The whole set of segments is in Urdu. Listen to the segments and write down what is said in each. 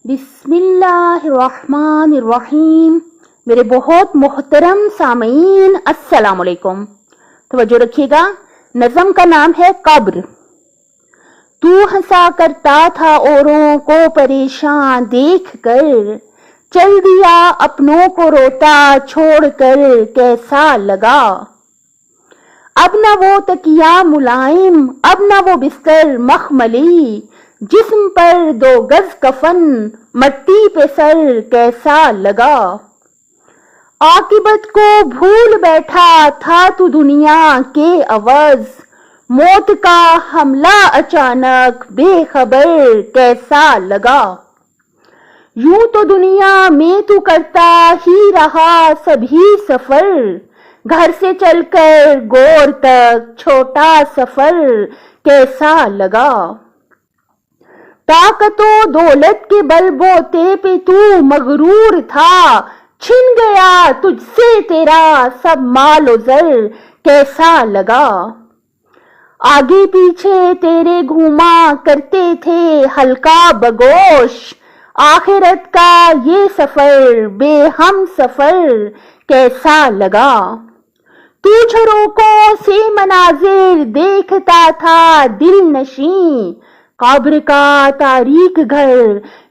بسم اللہ الرحمن الرحیم۔ میرے بہت محترم سامعین السلام علیکم۔ توجہ رکھیے گا، نظم کا نام ہے قبر۔ تو ہنسا کرتا تھا اوروں کو پریشان دیکھ کر، چل دیا اپنوں کو روتا چھوڑ کر کیسا لگا۔ اب نہ وہ تکیہ ملائم، اب نہ وہ بستر مخملی، جسم پر 2 گز کفن مٹی پہ سر کیسا لگا۔ عاقبت کو بھول بیٹھا تھا تو دنیا کے عوض، موت کا حملہ اچانک بے خبر کیسا لگا۔ یوں تو دنیا میں تو کرتا ہی رہا سبھی سفر، گھر سے چل کر گور تک چھوٹا سفر کیسا لگا۔ طاقت و دولت کے بل بوتے پہ تو مغرور تھا، چھن گیا تجھ سے تیرا سب مال و زر کیسا لگا۔ آگے پیچھے تیرے گھوما کرتے تھے حلقہ بگوش، آخرت کا یہ سفر بے ہم سفر کیسا لگا۔ تو جھروکوں سے مناظر دیکھتا تھا دل نشیں، قبر کا تاریک گھر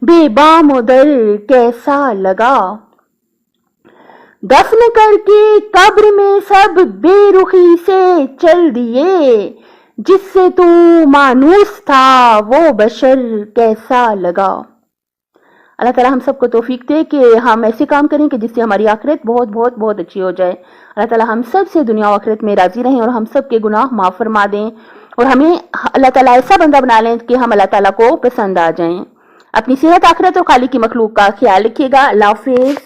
بے بام و در کیسا لگا۔ دفن کر کے قبر میں سب بے رخی سے چل دیے، جس سے تو مانوس تھا وہ بشر کیسا لگا۔ اللہ تعالیٰ ہم سب کو توفیق دے کہ ہم ایسے کام کریں کہ جس سے ہماری آخرت بہت بہت بہت اچھی ہو جائے۔ اللہ تعالیٰ ہم سب سے دنیا و آخرت میں راضی رہیں اور ہم سب کے گناہ معاف فرما دیں، اور ہمیں اللہ تعالیٰ ایسا بندہ بنا لیں کہ ہم اللہ تعالیٰ کو پسند آ جائیں۔ اپنی صحت، آخرت اور خالق کی مخلوق کا خیال رکھیے گا۔ اللہ حافظ۔